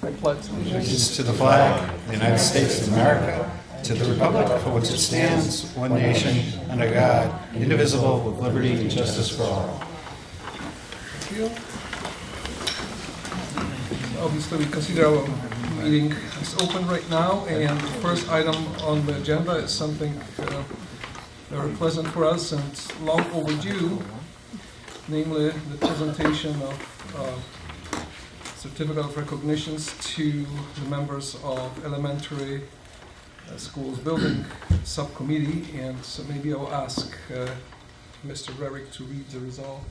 I pledge allegiance to the flag of the United States of America, to the republic for which it stands, one nation, under God, indivisible, with liberty and justice for all. Thank you. Obviously, we consider our meeting is open right now, and the first item on the agenda is something very pleasant for us and long overdue, namely the presentation of certificate of recognitions to the members of elementary schools building subcommittee. And so maybe I'll ask Mr. Rarick to read the resolve.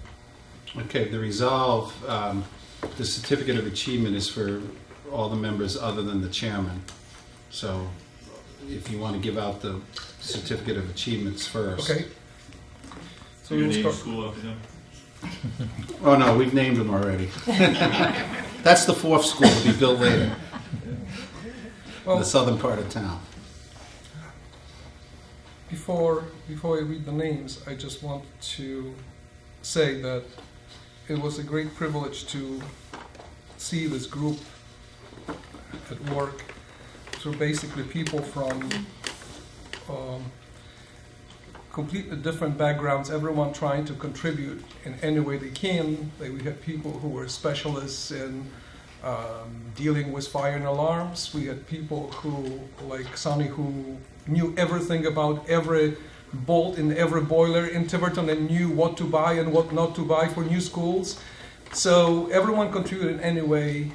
Okay, the resolve, the certificate of achievement is for all the members other than the chairman. So if you want to give out the certificate of achievements first. Okay. So you name school after them? Oh no, we've named them already. That's the fourth school to be built later. Well, the southern part of town. Before I read the names, I just want to say that it was a great privilege to see this group at work. So basically people from completely different backgrounds, everyone trying to contribute in any way they can. We had people who were specialists in dealing with fire and alarms. We had people who, like Sonny, who knew everything about every bolt in every boiler in Tiverton and knew what to buy and what not to buy for new schools. So everyone contributed in any way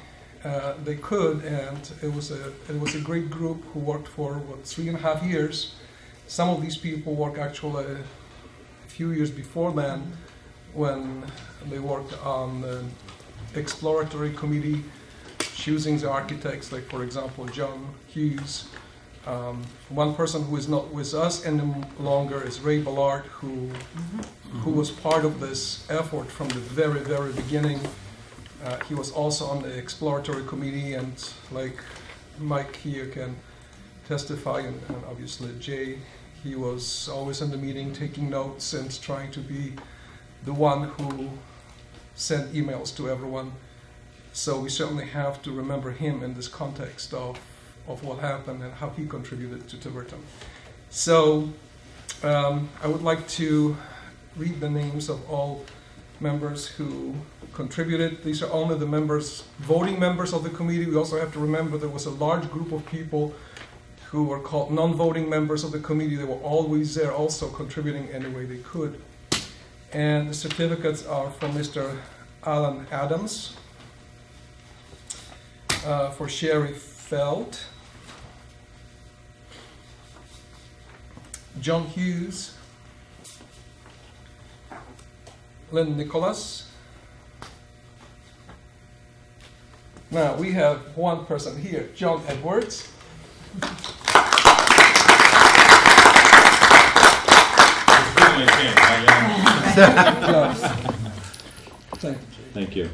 they could, and it was a great group who worked for 3.5 years. Some of these people worked actually a few years before then, when they worked on the exploratory committee, choosing the architects, like for example John Hughes. One person who is not with us any longer is Ray Ballard, who was part of this effort from the very, very beginning. He was also on the exploratory committee, and like Mike here can testify, and obviously Jay, he was always in the meeting taking notes and trying to be the one who sent emails to everyone. So we certainly have to remember him in this context of what happened and how he contributed to Tiverton. So I would like to read the names of all members who contributed. These are only the members, voting members of the committee. We also have to remember there was a large group of people who were called non-voting members of the committee. They were always there, also contributing any way they could. And the certificates are from Mr. Alan Adams, for Sherry Felt, John Hughes, Lynn Nicholas. Now we have one person here, John Edwards. Thank you.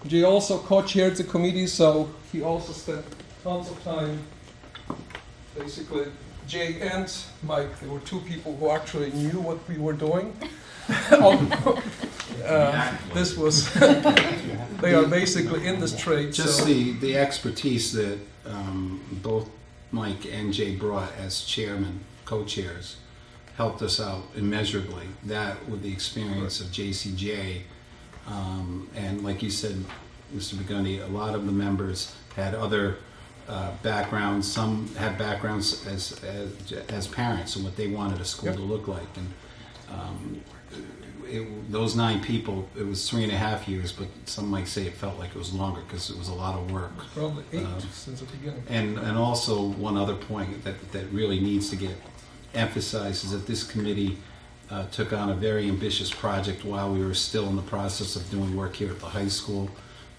Jay also co-chaired the committee, so he also spent tons of time. Basically, Jay and Mike, there were two people who actually knew what we were doing. This was, they are basically in this trade. Just so. the expertise that both Mike and Jay brought as chairman, co-chairs, helped us out immeasurably. That with the experience of JCJ, and like you said, Mr. Burgundy, a lot of the members had other backgrounds. Some had backgrounds as parents and what they wanted a school to look like. And those 9 people, it was 3.5 years, but some might say it felt like it was longer because it was a lot of work. Probably 8 since the beginning. And also one other point that really needs to get emphasized is that this committee took on a very ambitious project while we were still in the process of doing work here at the high school.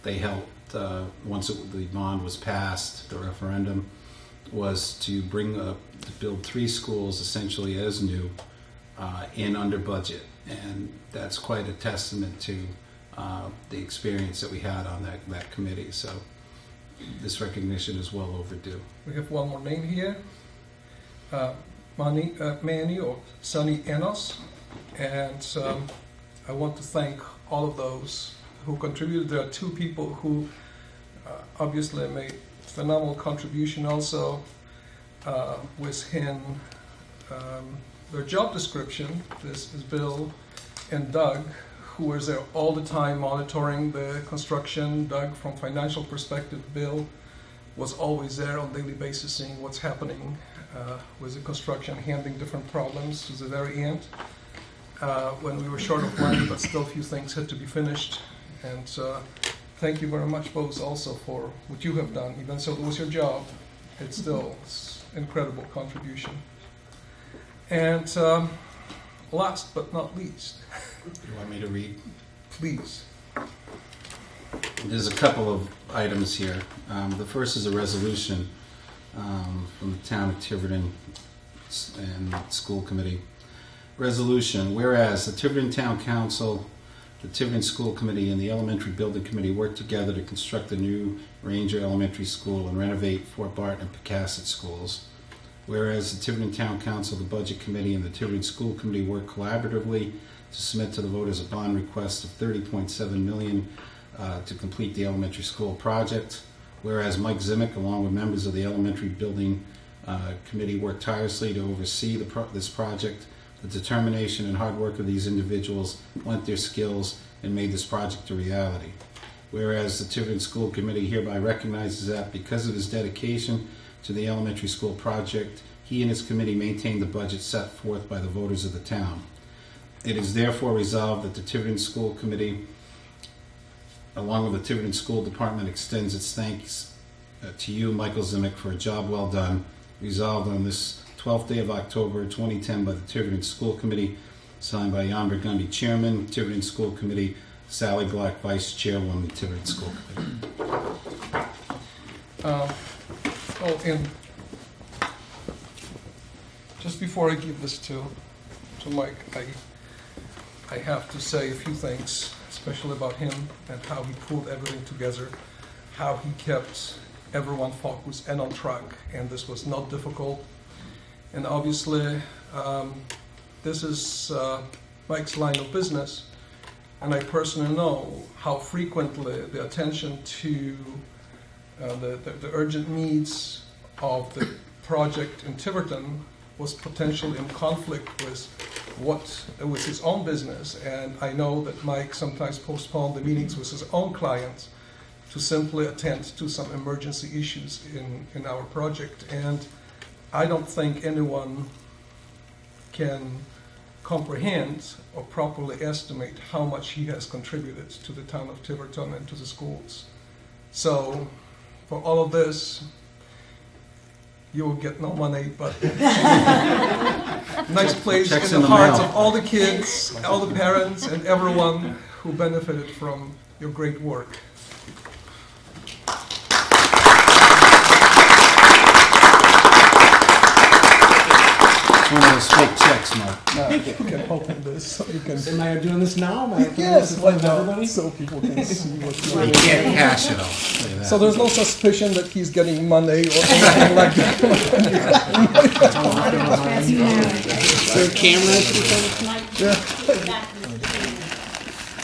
They helped, once the bond was passed, the referendum, was to build 3 schools essentially as new and under budget. And that's quite a testament to the experience that we had on that committee. So this recognition is well overdue. We have one more name here. Manny or Sonny Enos, and I want to thank all of those who contributed. There are 2 people who obviously made phenomenal contribution also with him. Their job description, this is Bill and Doug, who was there all the time monitoring the construction. Doug, from financial perspective, Bill was always there on a daily basis, seeing what's happening with the construction, handling different problems to the very end. When we were short of money, but still a few things had to be finished. And thank you very much, both, also for what you have done. Even so it was your job, it's still incredible contribution. And last but not least. You want me to read? Please. There's a couple of items here. The first is a resolution from the town of Tiverton and school committee. Resolution, whereas the Tiverton Town Council, the Tiverton School Committee, and the Elementary Building Committee work together to construct the new Ranger Elementary School and renovate Fort Barton and Pecasset schools. Whereas the Tiverton Town Council, the Budget Committee, and the Tiverton School Committee work collaboratively to submit to the voters a bond request of $30.7 million to complete the elementary school project. Whereas Mike Zimick, along with members of the Elementary Building Committee, worked tirelessly to oversee this project. The determination and hard work of these individuals lent their skills and made this project a reality. Whereas the Tiverton School Committee hereby recognizes that because of his dedication to the elementary school project, he and his committee maintained the budget set forth by the voters of the town. It is therefore resolved that the Tiverton School Committee, along with the Tiverton School Department, extends its thanks to you, Michael Zimick, for a job well done. Resolved on this 12th day of October 2010 by the Tiverton School Committee, signed by Jan Burgundy, Chairman, Tiverton School Committee, Sally Glock, Vice Chairwoman, Tiverton School Committee. And just before I give this to Mike, I have to say a few things, especially about him and how he pulled everything together, how he kept everyone focused and on track, and this was not difficult. And obviously, this is Mike's line of business, and I personally know how frequently the attention to the urgent needs of the project in Tiverton was potentially in conflict with his own business. And I know that Mike sometimes postponed the meetings with his own clients to simply attend to some emergency issues in our project. And I don't think anyone can comprehend or properly estimate how much he has contributed to the town of Tiverton and to the schools. So for all of this, you will get no money, but nice place in the hearts of all the kids, all the parents, and everyone who benefited from your great work. One of those fake checks, Mark. Now, you can open this so you can. Am I doing this now? Am I doing Yes, this in why front of not? everybody? So people can see what's You going on. can't cash it all. I'll tell you that. So there's no suspicion that he's getting money or anything like that. Is there cameras or something?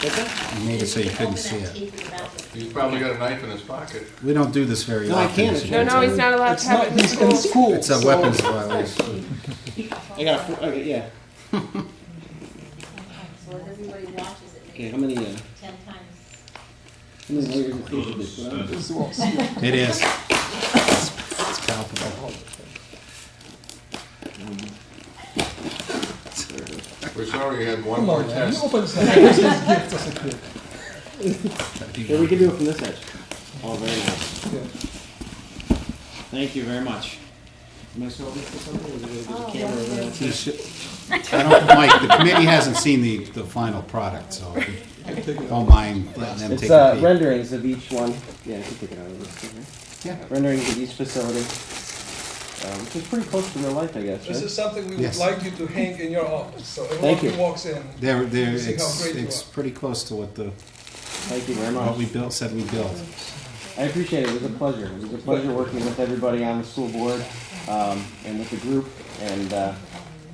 You made it so you couldn't see it. He's probably got a knife in his pocket. We don't do this very No, I often. can't. as you No, can no, he's tell. not allowed It's to have not, it in he's in school. school. It's a so- weapons violation. I got a, okay, yeah. So if everybody watches it, Okay, maybe how many, 10 times. how many layers of paper did you put on? This will see it. It is. It's palpable. We're sorry you had one Come more on, man. He test. opens the hand. This is his gift as a kid. Yeah, we can do it from this edge. Oh, very nice. Yeah. Thank you very much. Am I still this for something? Or is there a camera? well, around? You should- I don't, Mike, the committee hasn't seen the final product, so if you don't mind letting them It's take a peek. renderings of each one. Yeah, I can take it out of this. Yeah. Renderings of each facility. Which is pretty close to real life, I guess, This right? is something we would Yes. like you to hang in your office, so everyone Thank who you. walks in. They're, See how great you it's are. pretty close to what Thank you very much. we built, said we built. I appreciate it. It was a pleasure. It was a pleasure working with everybody on the school board and with the group. And,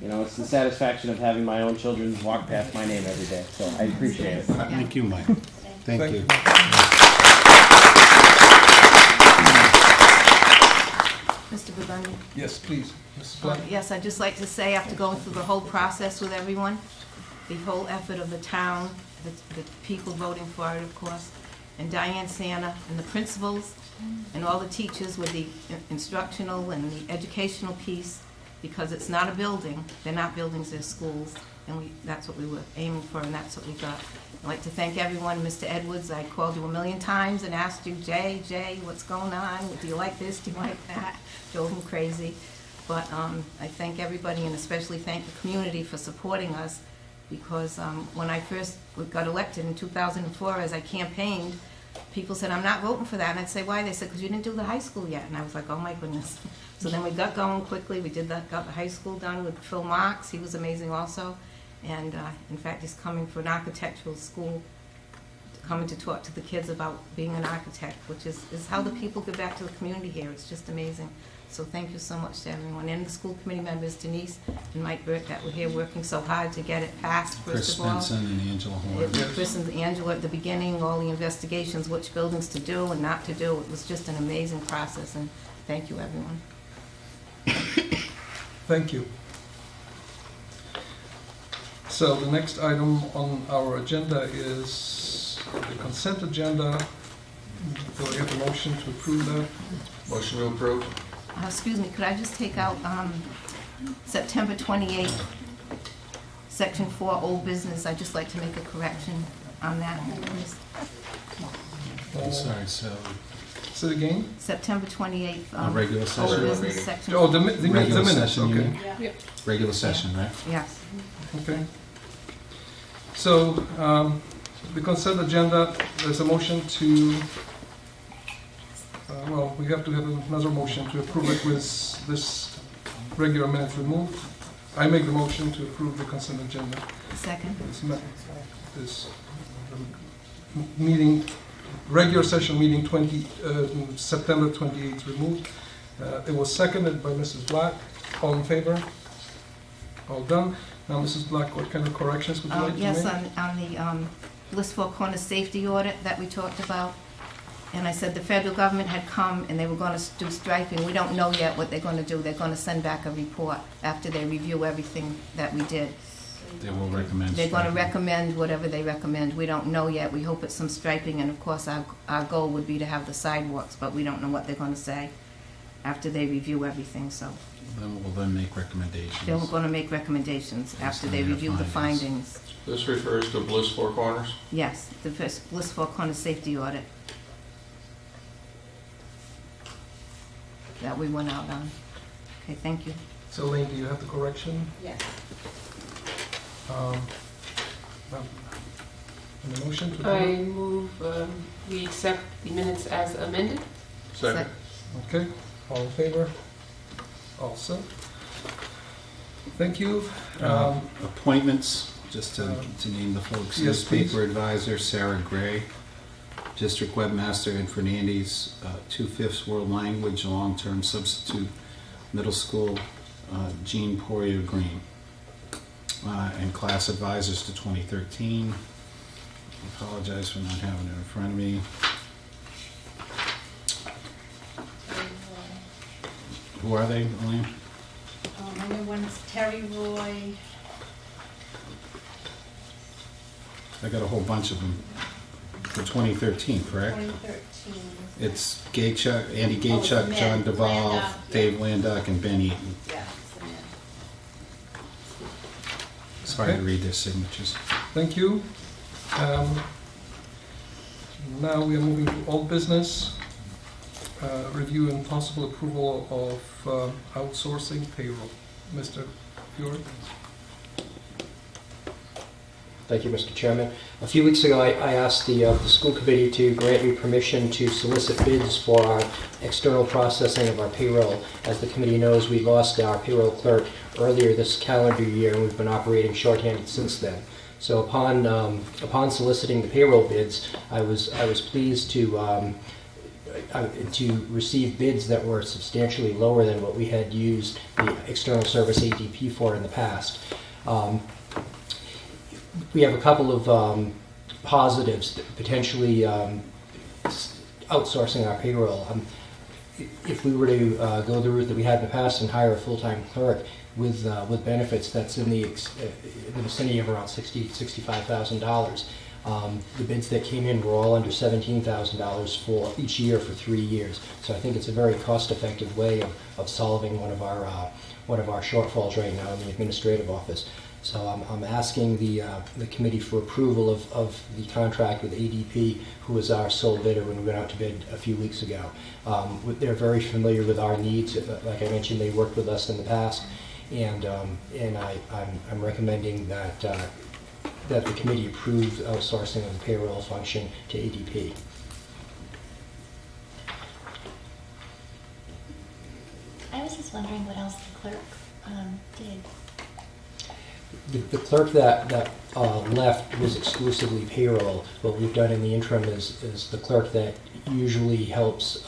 you know, it's the satisfaction of having my own children walk past my name every day. So I appreciate it. Thank you, Mike. Thank you. Mr. Burgundy? Yes, please, Mrs. Black. Yes, I'd just like to say, after going through the whole process with everyone, the whole effort of the town, the people voting for it, of course, and Diane Santa, and the principals, and all the teachers with the instructional and the educational piece, because it's not a building, they're not buildings, they're schools, and that's what we were aiming for, and that's what we got. I'd like to thank everyone. Mr. Edwards, I called you a million times and asked you, Jay, what's going on? Do you like this? Do you like that? Drove him crazy. But I thank everybody, and especially thank the community for supporting us, because when I first got elected in 2004, as I campaigned, people said, I'm not voting for that. And I'd say, why? They said, because you didn't do the high school yet. And I was like, oh my goodness. So then we got going quickly. We did that, got the high school done with Phil Marks. He was amazing also. And in fact, he's coming for an architectural school, coming to talk to the kids about being an architect, which is how the people give back to the community here. It's just amazing. So thank you so much to everyone, and the school committee members, Denise and Mike Burke, that were here working so hard to get it passed, Chris first of all. Benson and Angela Horn. Chris and Angela at the beginning, all the investigations, which buildings to do and not to do. It was just an amazing process, and thank you, everyone. Thank you. So the next item on our agenda is the consent agenda. Do I have a motion to approve that? Motion to approve? Excuse me, could I just take out September 28th, Section 4, old business? I'd just like to make a correction on that. I'm sorry, so Say it again? September 28th. regular Old session? business, Section. Oh, the Regular minutes, session, you okay. mean? Regular session, right? Yes. Okay. So, the consent agenda, there's a motion to, well, we have to have another motion to approve it with this regular minutes removed. I make the motion to approve the consent agenda. Second. This meeting, regular session meeting September 28th removed. It was seconded by Mrs. Black. All in favor? All done. Now, Mrs. Black, what kind of corrections would you like to make? Yes, on the List Four Corners safety audit that we talked about. And I said the federal government had come and they were going to do striping. We don't know yet what they're going to do. They're going to send back a report after they review everything that we did. They will recommend. They're going to striking. recommend whatever they recommend. We don't know yet. We hope it's some striping, and of course our goal would be to have the sidewalks, but we don't know what they're going to say after they review everything, so. Then we'll then make recommendations. They're going to make recommendations after they on their review the findings. findings. This refers to Bliss Four Corners? Yes, the first Bliss Four Corners safety audit that we went out on. Okay, thank you. So, Elaine, do you have the correction? Yes. And the motion to I approve? move we accept the minutes as amended. Second? Okay, all in favor? All set. Thank you. Appointments, just to name the folks. Yes, please. Newspaper advisor, Sarah Gray. District webmaster, Ed Fernandez. 2/5 world language, long-term substitute, middle school, Jean Poirier Green. And class advisors to 2013. I apologize for not having it in front of me. Who are they, Elaine? My new one is Terry Roy. I got a whole bunch of them for 2013, correct? 2013. It's Gaychuck, Andy Oh, Gaychuck, it's John Ned Duvall, Landock, Dave yeah. Landock, and Ben Eaton. Yeah, it's in there. It's hard to Okay. read their signatures. Thank you. Now we are moving to old business. Review and possible approval of outsourcing payroll. Mr. Fjord? Thank you, Mr. Chairman. A few weeks ago, I asked the school committee to grant me permission to solicit bids for our external processing of our payroll. As the committee knows, we lost our payroll clerk earlier this calendar year, and we've been operating shorthanded since then. So upon soliciting the payroll bids, I was pleased to receive bids that were substantially lower than what we had used the external service ADP for in the past. We have a couple of positives, potentially outsourcing our payroll. if we were to go the route that we had in the past and hire a full-time clerk with benefits, that's in the vicinity of around $65,000. The bids that came in were all under $17,000 for each year for 3 years. So I think it's a very cost-effective way of solving one of our shortfalls right now in the administrative office. So I'm asking the committee for approval of the contract with ADP, who was our sole bidder when we went out to bid a few weeks ago. They're very familiar with our needs. Like I mentioned, they worked with us in the past, and I'm recommending that the committee approve outsourcing of the payroll function to ADP. I was just wondering what else the clerk did. The clerk that left was exclusively payroll. What we've done in the interim is the clerk that usually helps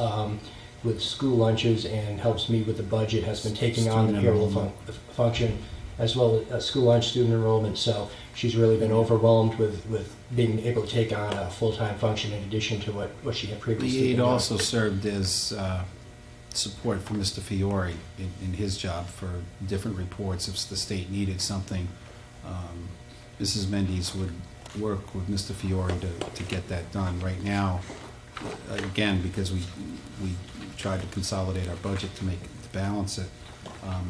with school lunches and helps me with the budget has been taking on the payroll function, as well as school lunch, student enrollment. So she's really been overwhelmed with being able to take on a full-time function in addition to what she had previously The aide been doing. also served as support for Mr. Fiore in his job for different reports. If the state needed something, Mrs. Mendes would work with Mr. Fiore to get that done. Right now, again, because we tried to consolidate our budget to balance it,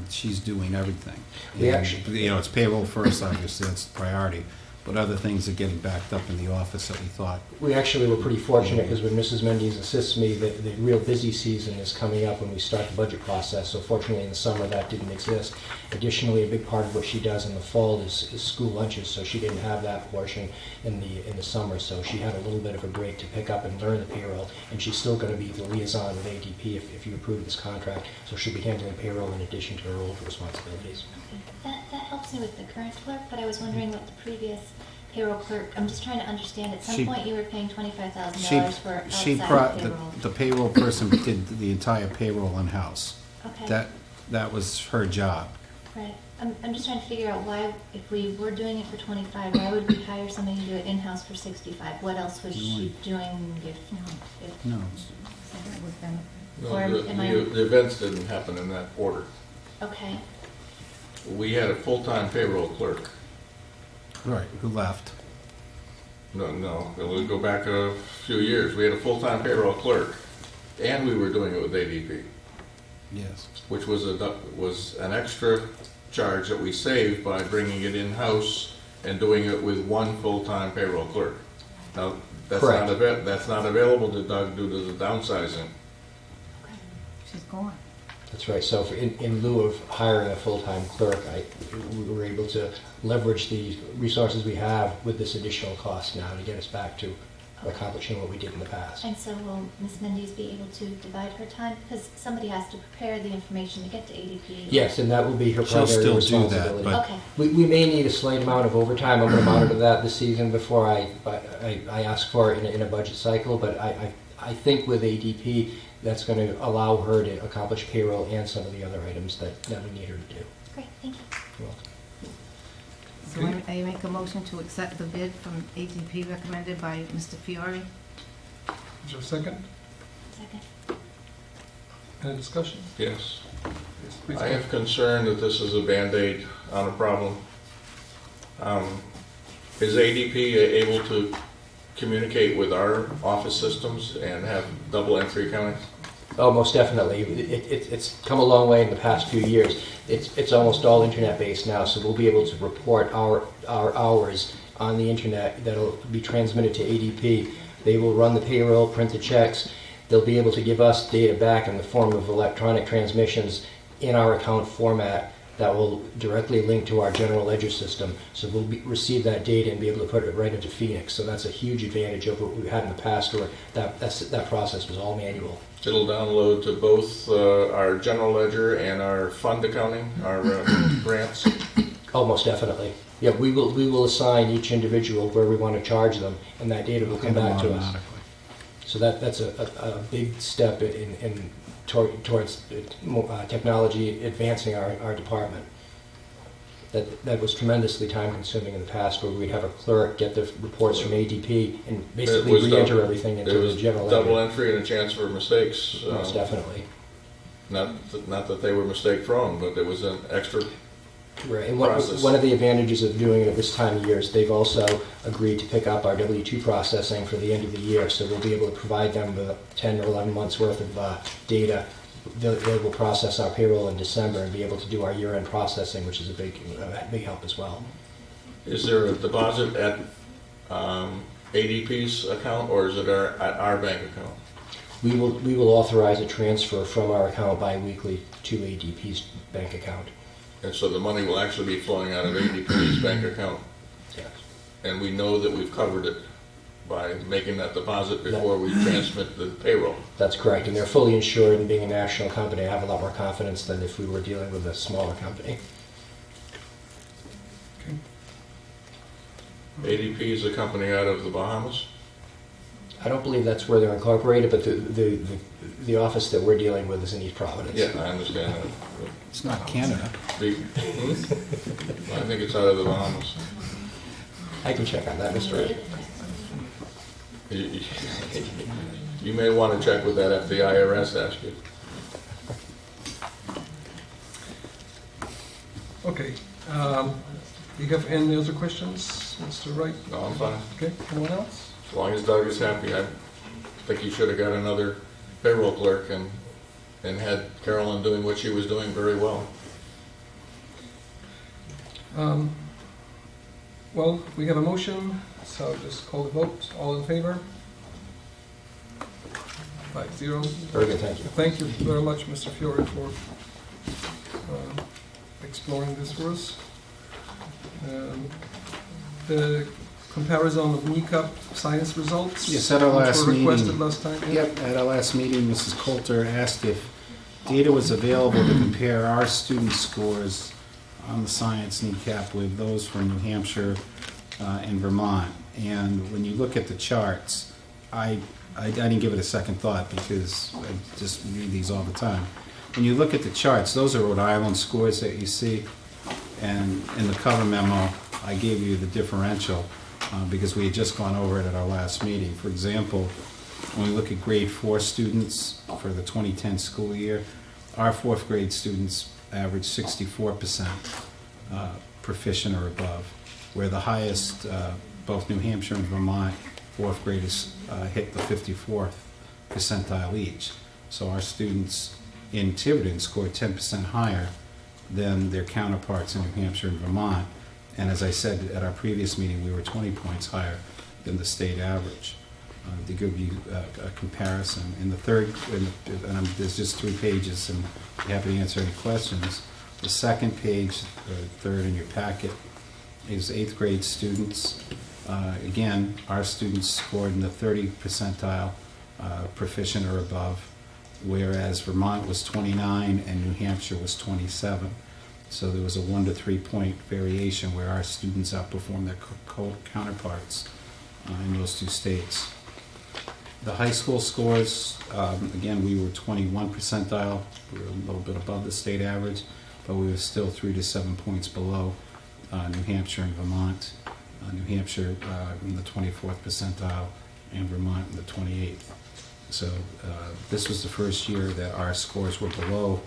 she's doing everything. We And, actually- it's payroll first, obviously, that's the priority. But other things are getting backed up in the office that we thought. We actually were pretty fortunate because when Mrs. Mendes assists me, the real busy season is coming up when we start the budget process. So fortunately in the summer that didn't exist. Additionally, a big part of what she does in the fall is school lunches, so she didn't have that portion in the summer. So she had a little bit of a break to pick up and learn the payroll, and she's still going to be the liaison with ADP if you approve this contract. So she'll be handling payroll in addition to her old responsibilities. That helps me with the current clerk, but I was wondering what the previous payroll clerk, I'm just trying to understand, at some She- point you were paying $25,000 for She outside payroll. the payroll person did the entire payroll in-house. Okay. That was her job. Right. I'm just trying to figure out why, if we were doing it for 25, why would we hire somebody to do it in-house for 65? What else was she doing if No. That would benefit. No, Or am I- the events didn't happen in that order. okay. We had a full-time payroll clerk. Right, who left? No, we'll go back a few years. We had a full-time payroll clerk, and we were doing it with ADP, Yes. which was an extra charge that we saved by bringing it in-house and doing it with one full-time payroll clerk. Now, Correct. that's not available to Doug due to the downsizing. She's gone. That's right. So in lieu of hiring a full-time clerk, we were able to leverage the resources we have with this additional cost now to get us back to accomplishing what we did in the past. And so will Ms. Mendes be able to divide her time? Because somebody has to prepare the information to get to ADP. Yes, and that will be her She'll primary still do that, responsibility. but- Okay. We may need a slight amount of overtime. I'm going to monitor that this season before I ask for it in a budget cycle, but I think with ADP, that's going to allow her to accomplish payroll and some of the other items that we need her to do. Great, thank you. You're welcome. So I make a motion to accept the bid from ADP recommended by Mr. Fiore. Is there a second? Second. Any discussion? Yes. Yes, please. I have concern that this is a Band-Aid on a problem. Is ADP able to communicate with our office systems and have double entry accounting? Oh, most definitely. It's come a long way in the past few years. It's almost all internet-based now, so we'll be able to report our hours on the internet that'll be transmitted to ADP. They will run the payroll, print the checks. They'll be able to give us data back in the form of electronic transmissions in our account format that will directly link to our general ledger system. So we'll receive that data and be able to put it right into Phoenix. So that's a huge advantage over what we had in the past where that process was all manual. It'll download to both our general ledger and our fund accounting, our grants. Oh, most definitely. Yeah, we will assign each individual where we want to charge them, and that data will come back to us. Automatically. So that's a big step towards technology advancing our department. that was tremendously time consuming in the past, where we'd have a clerk get the reports from ADP and basically re-enter everything into There the was general double ledger. entry and a chance for mistakes. Most definitely. Not that they were mistake prone, but there was an extra Right, and process. one of the advantages of doing it at this time of year is they've also agreed to pick up our W-2 processing for the end of the year, so we'll be able to provide them with 10 or 11 months worth of data. They will process our payroll in December and be able to do our year-end processing, which is a big help as well. Is there a deposit at ADP's account, or is it at our bank account? We will authorize a transfer from our account bi-weekly to ADP's bank account. And so the money will actually be flowing out of ADP's bank account? Yes. And we know that we've covered it by making that deposit before we transmit the payroll? That's correct, and they're fully insured, and being a national company, I have a lot more confidence than if we were dealing with a smaller company. ADP is a company out of the Bahamas? I don't believe that's where they're incorporated, but the office that we're dealing with is in East Providence. Yeah, I understand that. It's not Canada. I think it's out of the Bahamas. I can check on that, Mr. Wright. You may want to check with that if the IRS asks you. Okay. Do you have any other questions, Mr. Wright? No, I'm fine. Okay, anyone else? As long as Doug is happy, I think you should have got another payroll clerk and had Carolyn doing what she was doing very well. Well, we have a motion, so just call the vote. All in favor? 5-0. Very good, thank you. Thank you very much, Mr. Fiore, for exploring this for us. The comparison of NECAP science results. Yes, at our last which were requested meeting. last time. Yeah. Yep, at our last meeting, Mrs. Coulter asked if data was available to compare our student scores on the science NECAP with those from New Hampshire and Vermont. And when you look at the charts, I didn't give it a second thought because I just read these all the time. When you look at the charts, those are Rhode Island scores that you see. And in the cover memo, I gave you the differential because we had just gone over it at our last meeting. For example, when we look at grade 4 students for the 2010 school year, our 4th grade students average 64% proficient or above, where the highest, both New Hampshire and Vermont, 4th graders hit the 54th percentile each. So our students in Tiverton scored 10% higher than their counterparts in New Hampshire and Vermont. And as I said at our previous meeting, we were 20 points higher than the state average. To give you a comparison, in the third, there's just 3 pages, and I'm happy to answer any questions. The second page, third in your packet, is 8th grade students. Again, our students scored in the 30th percentile, proficient or above, whereas Vermont was 29 and New Hampshire was 27. So there was a 1 to 3 point variation where our students outperformed their counterparts in those 2 states. The high school scores, again, we were 21 percentile. We were a little bit above the state average, but we were still 3 to 7 points below New Hampshire and Vermont. New Hampshire in the 24th percentile and Vermont in the 28th. So this was the first year that our scores were below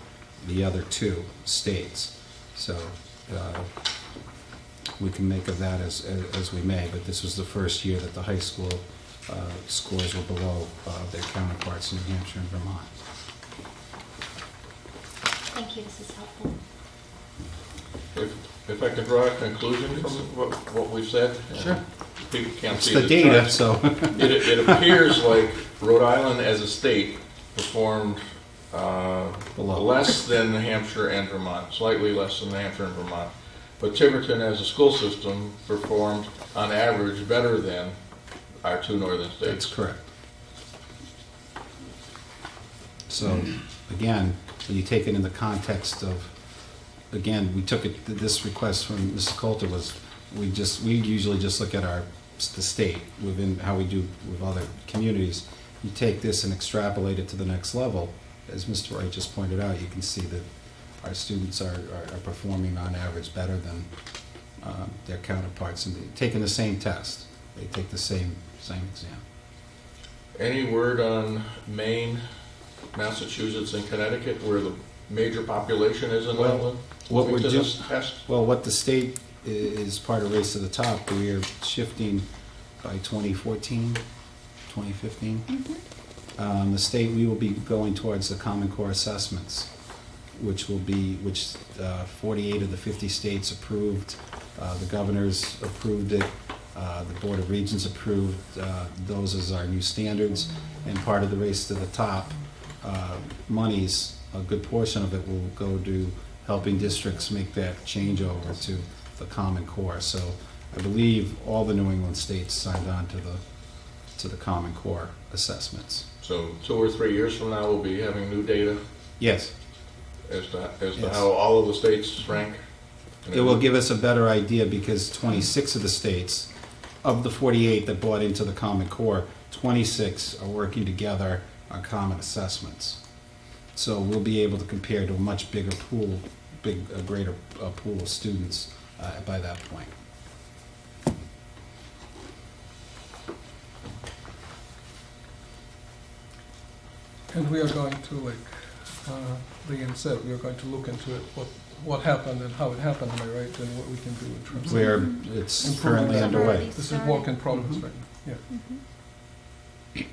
the other 2 states. So we can make of that as we may, but this was the first year that the high school scores were below their counterparts in New Hampshire and Vermont. Thank you, this is helpful. If I could draw a conclusion from what we've said. Sure. People can't It's see the data, chart. so. It appears like Rhode Island as a state performed less than New Hampshire and Vermont, slightly less than New Hampshire and Vermont. But Tiverton as a school system performed on average better than our 2 northern states. That's correct. So, again, when you take it in the context of, again, we took it, this request from Mrs. Coulter was, we usually just look at the state within how we do with other communities. You take this and extrapolate it to the next level. As Mr. Wright just pointed out, you can see that our students are performing on average better than their counterparts, and taking the same test. They take the same exam. Any word on Maine, Massachusetts, and Connecticut, where the major population is in Well, England? what we're To doing, this test? well, what the state is part of Race to the Top. We are shifting by 2014, 2015. The state, we will be going towards the Common Core assessments, which 48 of the 50 states approved. The governors approved it. The Board of Regents approved those as our new standards. And part of the Race to the Top monies, a good portion of it will go to helping districts make that changeover to the Common Core. So I believe all the New England states signed on to the Common Core assessments. So 2 or 3 years from now, we'll be having new data Yes, as to Yes. how all of the states rank? it will give us a better idea, because 26 of the states, of the 48 that bought into the Common Core, 26 are working together on common assessments. So we'll be able to compare to a much bigger pool, a greater pool of students by that point. And we are going to, like Leanne said, we are going to look into it, what happened and how it happened, am I right? And what we can do in terms of... It's currently underway. This is work in progress right now, yeah.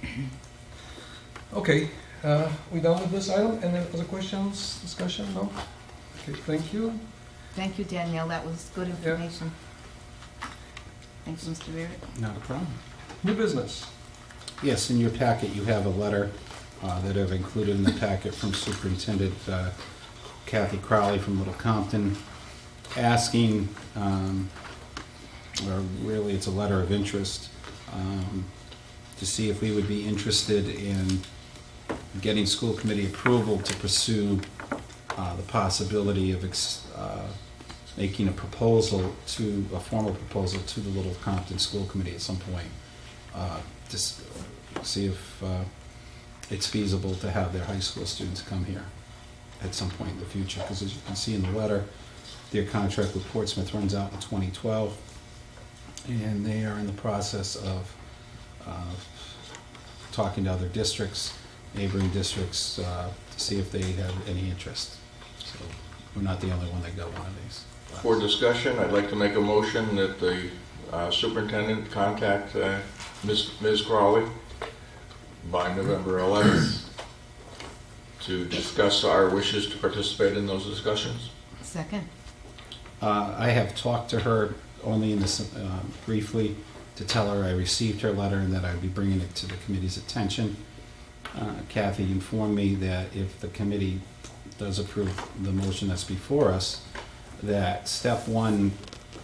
Okay, we done with this item? Any other questions, discussion? No? Okay, thank you. Thank you, Danielle, that was good information. Thanks, Mr. Rarick. Not a problem. New business. Yes, in your packet, you have a letter that I've included in the packet from Superintendent Kathy Crowley from Little Compton, asking, or really it's a letter of interest, to see if we would be interested in getting school committee approval to pursue the possibility of making a proposal a formal proposal to the Little Compton School Committee at some point, to see if it's feasible to have their high school students come here at some point in the future. Because as you can see in the letter, their contract with Portsmouth runs out in 2012, and they are in the process of talking to other districts, neighboring districts, to see if they have any interest. So we're not the only one that got one of these. For discussion, I'd like to make a motion that the superintendent contact Ms. Crawley by November 11th to discuss our wishes to participate in those discussions. Second. I have talked to her only in this briefly to tell her I received her letter and that I'd be bringing it to the committee's attention. Kathy informed me that if the committee does approve the motion that's before us, that step one,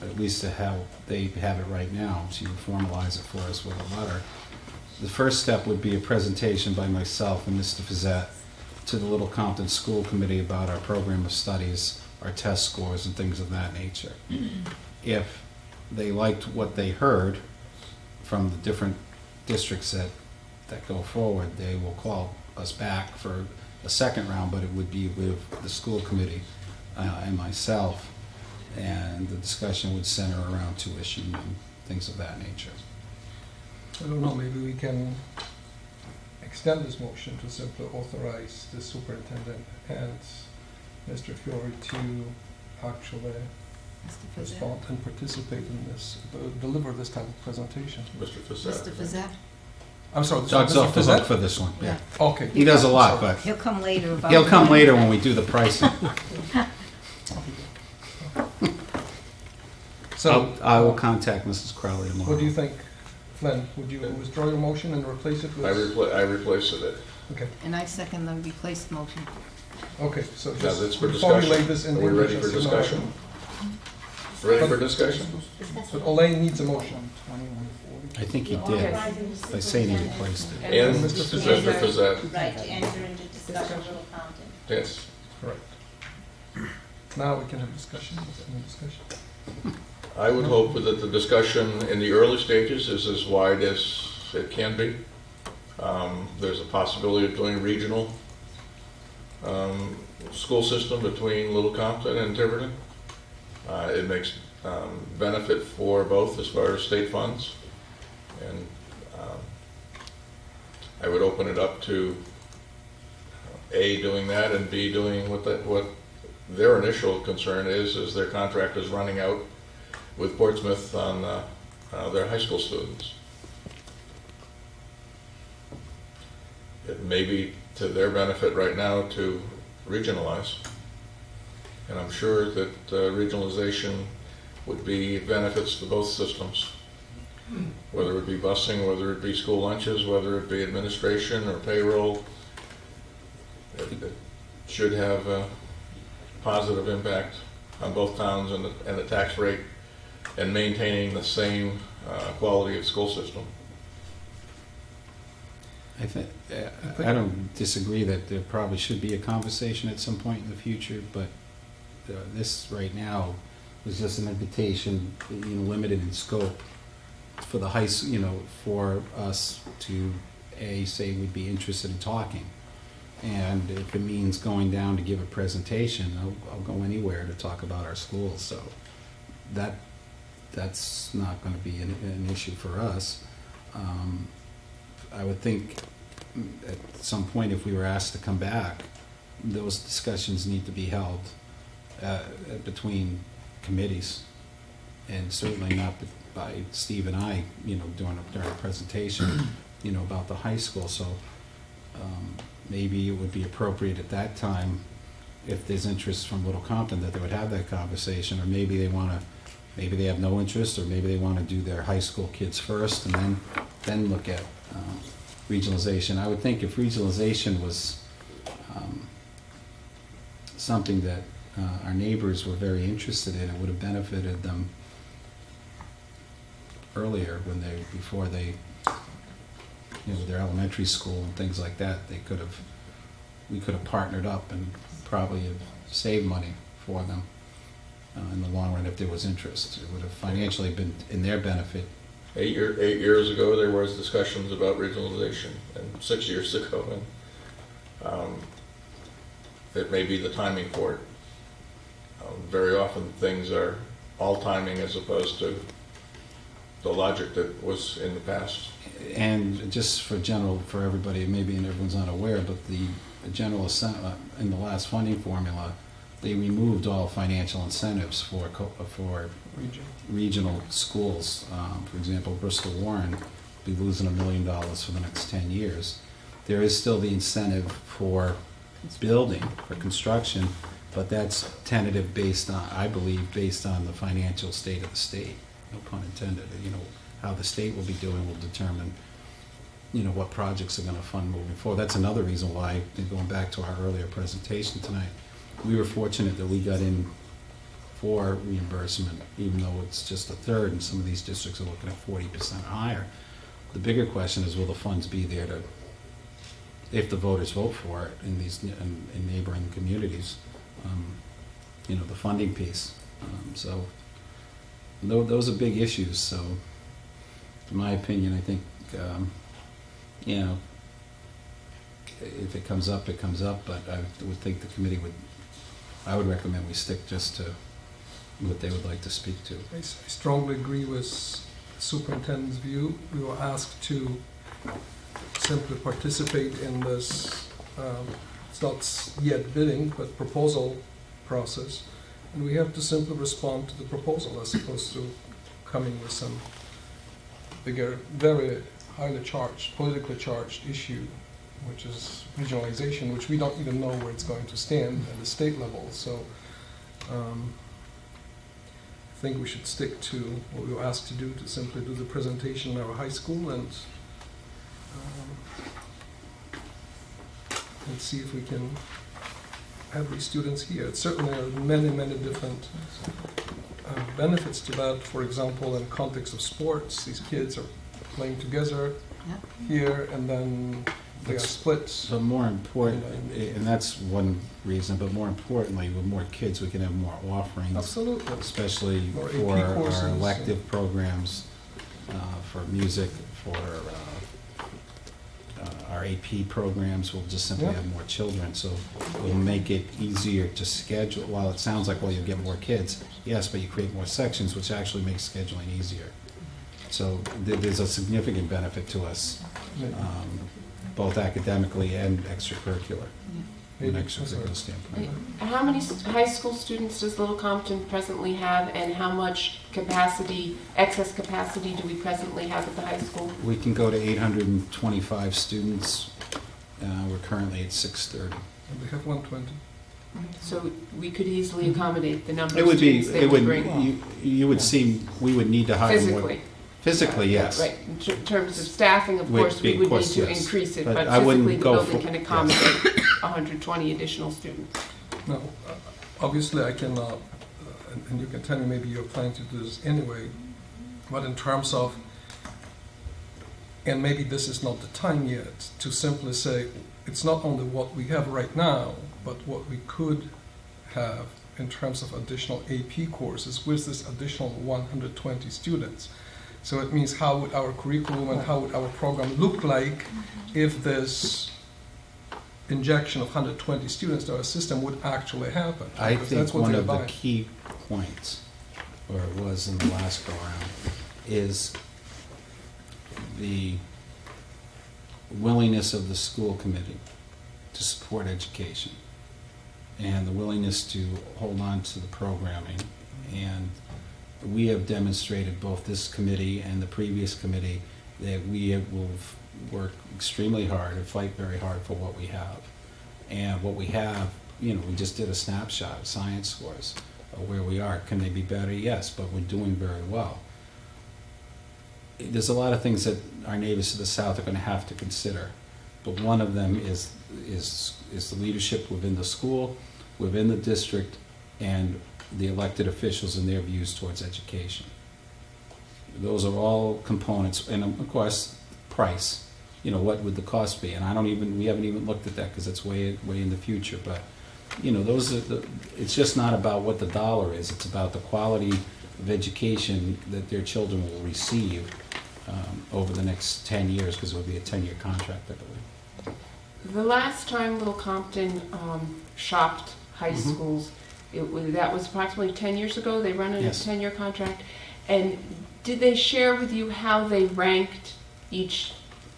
at least to how they have it right now, she would formalize it for us with a letter. The first step would be a presentation by myself and Mr. Fizzette to the Little Compton School Committee about our program of studies, our test scores, and things of that nature. If they liked what they heard from the different districts that go forward, they will call us back for a second round, but it would be with the school committee and myself, and the discussion would center around tuition and things of that nature. I don't know, maybe we can extend this motion to simply authorize the superintendent and Mr. Fiore to actually respond and participate in this, deliver this type of presentation. Mr. Fizzette. Mr. Fizzette? I'm sorry, Doug's off the hook for this one, yeah. Okay. He does a lot, but He'll come later about... he'll come later when we do the pricing. So, I will contact Mrs. Crowley tomorrow. what do you think, Flynn? Would you withdraw your motion and replace it with... I replaced it. Okay, And I second the replaced motion. okay, so Now just that's for formulate discussion. this in Are we English ready for as you know. discussion? Ready for discussion? But Elaine needs a motion. I think he did, by saying he replaced it. And Mr. Mr. Fizzette. Right, to enter into discussion with Little Compton. Yes. Correct. Now we can have discussion. Any discussion? I would hope that the discussion in the early stages is as wide as it can be. There's a possibility of doing regional school system between Little Compton and Tiverton. It makes benefit for both as far as state funds, and I would open it up to A, doing that, and B, doing what their initial concern is their contract is running out with Portsmouth on their high school students. It may be to their benefit right now to regionalize, and I'm sure that regionalization would be benefits to both systems, whether it be busing, whether it be school lunches, whether it be administration or payroll. It should have a positive impact on both towns and the tax rate, and maintaining the same quality of school system. I don't disagree that there probably should be a conversation at some point in the future, but this right now was just an invitation, limited in scope for the high, for us to say we'd be interested in talking, and if it means going down to give a presentation, I'll go anywhere to talk about our schools. So that's not going to be an issue for us. I would think at some point, if we were asked to come back, those discussions need to be held between committees, and certainly not by Steve and I, during a presentation, about the high school. So maybe it would be appropriate at that time, if there's interest from Little Compton, that they would have that conversation, or maybe they have no interest, or maybe they want to do their high school kids first and then look at regionalization. I would think if regionalization was something that our neighbors were very interested in, it would have benefited them earlier before they, their elementary school and things like that. We could have partnered up and probably have saved money for them in the long run if there was interest. It would have financially been in their benefit. 8 years ago, there was discussions about regionalization, and 6 years ago, and it may be the timing for it. Very often, things are all timing as opposed to the logic that was in the past. And just for everybody, maybe everyone's not aware, but the General Assembly in the last funding formula, they removed all financial incentives for regional schools. For example, Bristol Warren will be losing $1 million for the next 10 years. There is still the incentive for building, for construction, but that's tentative I believe, based on the financial state of the state. No pun intended. How the state will be doing will determine, what projects are going to fund moving forward. That's another reason why, going back to our earlier presentation tonight, we were fortunate that we got in for reimbursement, even though it's just a third, and some of these districts are looking at 40% higher. The bigger question is, will the funds be there if the voters vote for it in these in neighboring communities? The funding piece. So those are big issues. So, in my opinion, I think if it comes up, it comes up. But I would think the committee I would recommend we stick just to what they would like to speak to. I strongly agree with the superintendent's view. We were asked to simply participate in this, it's not yet bidding, but proposal process. And we have to simply respond to the proposal as opposed to coming with some bigger, very highly charged, politically charged issue, which is regionalization, which we don't even know where it's going to stand at the state level. So I think we should stick to what we were asked to do, to simply do the presentation in our high school and see if we can have these students here. It certainly are many, many different benefits to that. For example, in the context of sports, these kids are playing together here, and then they are split. But more important, and that's one reason, but more importantly, with more kids, we can have more offerings. Absolutely. Especially more for AP courses, our elective programs, for music, for our AP programs will just simply Yeah. have more children, so it will make it easier to schedule. While it sounds like, well, you'll get more kids, yes, but you create more sections, which actually makes scheduling easier. So there's a significant benefit to us, both academically and extracurricular, from an extracurricular standpoint. How many high school students does Little Compton presently have, and how much capacity, excess capacity, do we presently have at the high school? We can go to 825 students. We're currently at 630. And we have 120. So we could easily accommodate the number It of would be, students they it would would, bring. you would see, we would need to hire more. Physically. Physically, yes. Right, in terms of staffing, of Would course, we be, of would course, need to yes. increase it, But but I wouldn't physically the go building for- can yes. accommodate 120 additional students. Now, obviously, I can, and you can tell me maybe you're planning to do this anyway, but in terms of, and maybe this is not the time yet, to simply say, it's not only what we have right now, but what we could have in terms of additional AP courses with this additional 120 students. So it means how would our curriculum and how would our program look like if this injection of 120 students to our system would actually happen? I Because think that's what one they're of the buying. key points, or it was in the last go-around, is the willingness of the school committee to support education and the willingness to hold on to the programming. And we have demonstrated, both this committee and the previous committee, that we will work extremely hard and fight very hard for what we have. And what we have, we just did a snapshot of science scores of where we are. Can they be better? Yes, but we're doing very well. There's a lot of things that our neighbors to the south are going to have to consider, but one of them is the leadership within the school, within the district, and the elected officials and their views towards education. Those are all components, and of course, price. What would the cost be? And we haven't even looked at that because it's way in the future. But those are it's just not about what the dollar is. It's about the quality of education that their children will receive over the next 10 years, because it will be a 10-year contract, I believe. The last time Little Compton shopped high schools, that was approximately 10 years ago. They run a Yes. 10-year contract. And did they share with you how they ranked each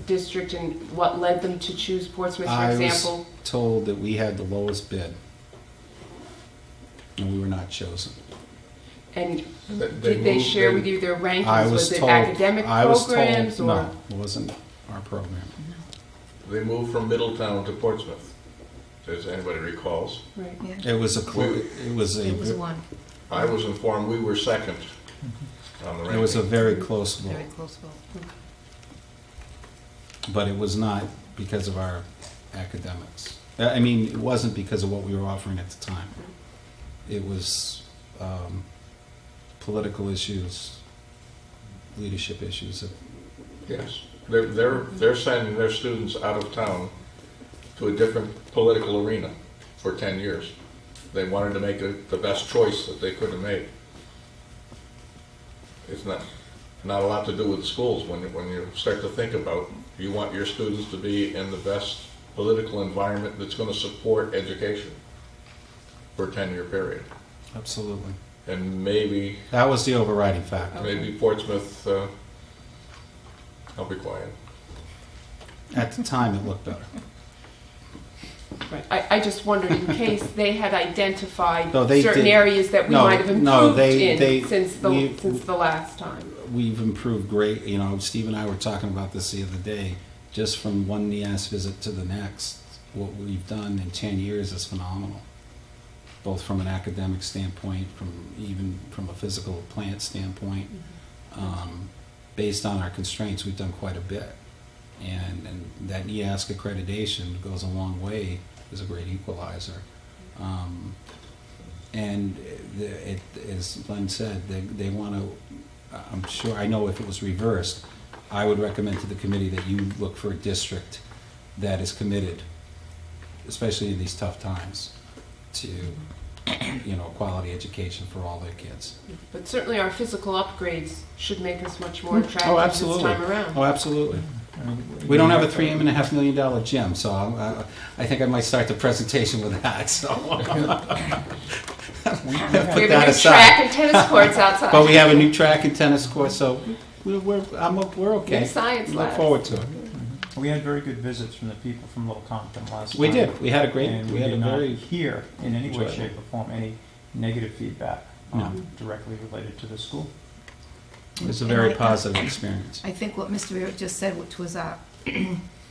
district and what led them to choose Portsmouth, for example? I was told that we had the lowest bid, and we were not chosen. And They did they moved share in- with you their rankings? I Was it told- academic I was programs? told, or no, it wasn't our program. They moved from Middletown to Portsmouth, as anybody recalls. Right. Yeah. It was a It was one, I was informed we were second on the ranking. It was a very close vote, very close vote. but it was not because of our academics. I mean, it wasn't because of what we were offering at the time. It was political issues, leadership issues. Yes, they're sending their students out of town to a different political arena for 10 years. They wanted to make the best choice that they could have made. It's not a lot to do with schools when you start to think about, you want your students to be in the best political environment that's going to support education for a 10-year period. Absolutely. And maybe That was the overriding factor. Portsmouth, I'll be quiet. At the time, it looked better. Right. I just wondered in case they had identified No, they certain did- areas that we no, might have improved no, they- since we- the last time. We've improved great. Steve and I were talking about this the other day. Just from one NEAS visit to the next, what we've done in 10 years is phenomenal. Both from an academic standpoint, even from a physical plant standpoint. Based on our constraints, we've done quite a bit. And that NEAS accreditation goes a long way as a great equalizer. And as Glenn said, they want to, I'm sure, I know if it was reversed, I would recommend to the committee that you look for a district that is committed, especially in these tough times, to quality education for all their kids. But certainly our physical upgrades should make us much more attractive Oh, this absolutely. time around. Oh, absolutely. We don't have a $3.5 million gym, so I think I might start the presentation with that. So We have a new track and tennis courts outside. But we have a new track and tennis court, so we're okay. New science We look labs. forward to it. We had very good visits from the people from Little Compton last time. We did. We had a great. And We had a did not very. hear in any way, enjoyable. shape, or form any negative feedback No. directly related to the school. It was a And very I- positive experience. I think what Mr. Eric just said, which was our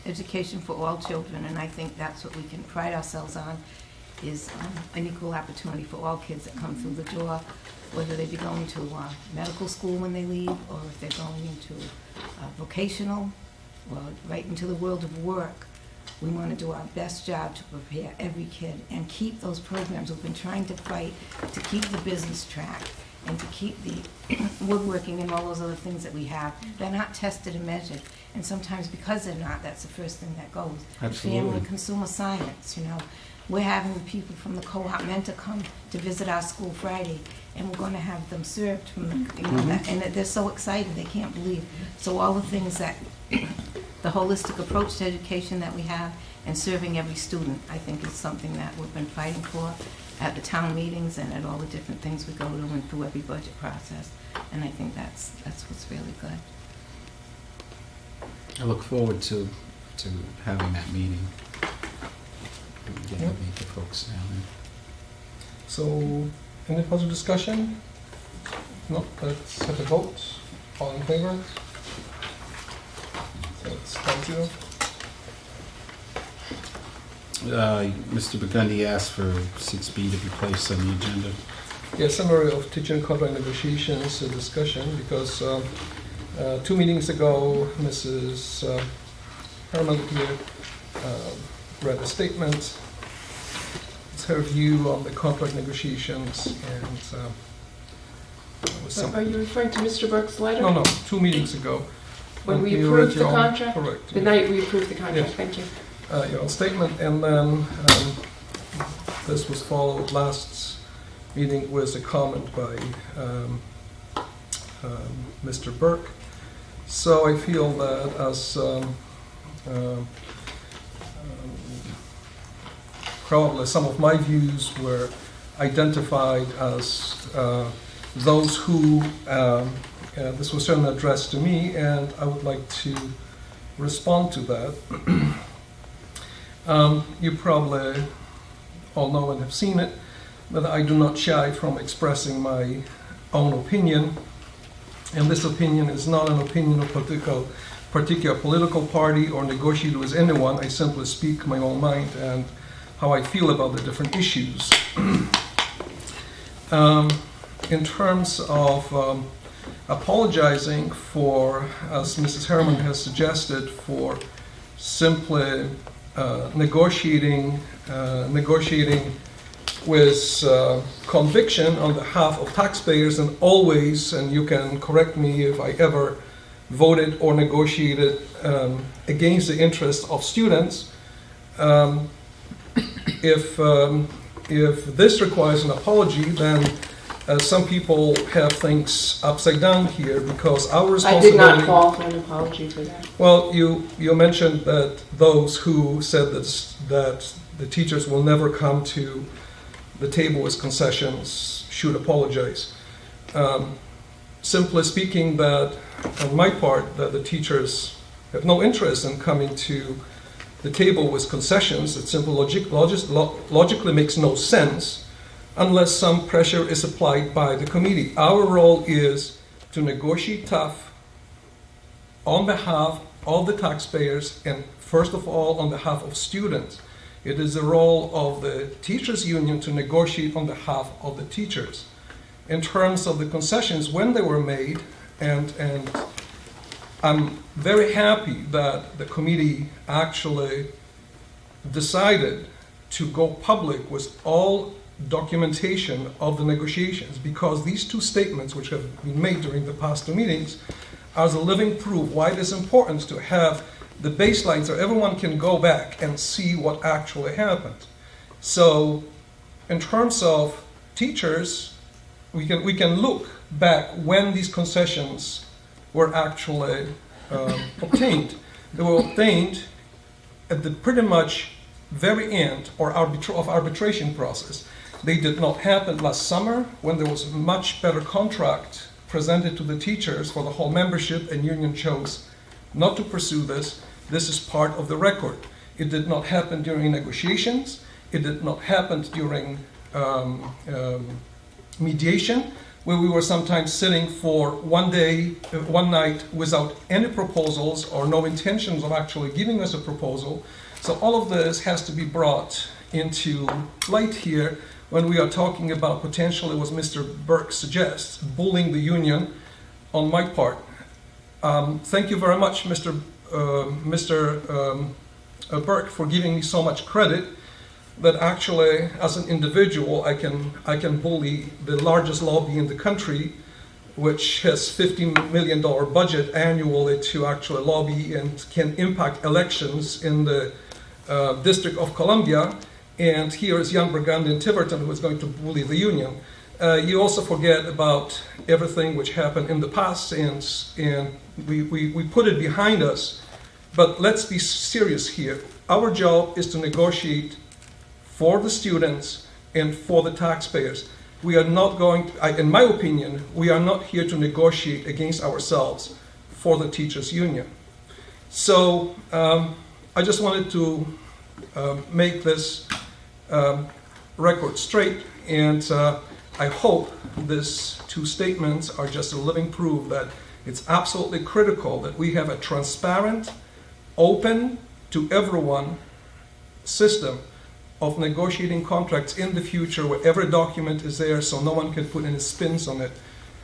education for all children, and I think that's what we can pride ourselves on, is an equal opportunity for all kids that come through the door, whether they be going to medical school when they leave, or if they're going into vocational, or right into the world of work. We want to do our best job to prepare every kid and keep those programs. We've been trying to fight to keep the business track and to keep the woodworking and all those other things that we have. They're not tested and measured, and sometimes because they're not, that's the first thing that goes. Absolutely. Family, consumer science, you know. We're having the people from the co-op mentor come to visit our school Friday, and we're going to have them served from the, you know, and they're so excited, they can't believe. So all the things that, the holistic approach to education that we have and serving every student, I think is something that we've been fighting for at the town meetings and at all the different things we go to and through every budget process. And I think that's what's really good. I look forward to having that meeting. Getting to meet the folks down there. So, any further discussion? No, let's have a vote. All in favor? So it's 5-0. Mr. Burgundy asked for 6B to be placed on the agenda. Yeah, summary of teaching contract negotiations discussion, because 2 meetings ago, Mrs. Herman here read a statement. It's her view on the contract negotiations, and was some, Are you referring to Mr. Burke's letter? no, 2 meetings ago. When we you approved read the your own- contract? Correct. The night we approved the contract, Yes. thank you. Your own statement, and then this was followed last meeting with a comment by Mr. Burke. So I feel that as probably some of my views were identified as those who, this was certainly addressed to me, and I would like to respond to that. You probably all know and have seen it, but I do not shy from expressing my own opinion. And this opinion is not an opinion of particular political party or negotiate with anyone. I simply speak my own mind and how I feel about the different issues. In terms of apologizing for, as Mrs. Herman has suggested, for simply negotiating with conviction on behalf of taxpayers, and always, and you can correct me if I ever voted or negotiated against the interest of students. If this requires an apology, then some people have things upside down here, because our I responsibility... did not call for an apology for that. Well, you mentioned that those who said that the teachers will never come to the table with concessions should apologize. Simply speaking, that on my part, that the teachers have no interest in coming to the table with concessions. It simply logically makes no sense unless some pressure is applied by the committee. Our role is to negotiate tough on behalf of the taxpayers, and first of all on behalf of students. It is the role of the teachers' union to negotiate on behalf of the teachers. In terms of the concessions, when they were made, and I'm very happy that the committee actually decided to go public with all documentation of the negotiations, because these 2 statements which have been made during the past 2 meetings are the living proof why it is important to have the baseline so everyone can go back and see what actually happened. So in terms of teachers, we can look back when these concessions were actually obtained. They were obtained at the pretty much very end or of arbitration process. They did not happen last summer when there was a much better contract presented to the teachers for the whole membership, and union chose not to pursue this. This is part of the record. It did not happen during negotiations. It did not happen during mediation, where we were sometimes sitting for one night without any proposals or no intentions of actually giving us a proposal. So all of this has to be brought into light here when we are talking about potentially, what Mr. Burke suggests, bullying the union on my part. Thank you very much, Mr. Burke, for giving me so much credit that actually, as an individual, I can bully the largest lobby in the country, which has $50 million budget annually to actually lobby and can impact elections in the District of Columbia. And here is young Burgundy in Tiverton who is going to bully the union. You also forget about everything which happened in the past, and we put it behind us. But let's be serious here. Our job is to negotiate for the students and for the taxpayers. We are not going to, in my opinion, we are not here to negotiate against ourselves for the teachers' union. So I just wanted to make this record straight, and I hope these two statements are just a living proof that it's absolutely critical that we have a transparent, open to everyone system of negotiating contracts in the future, where every document is there so no one can put any spins on it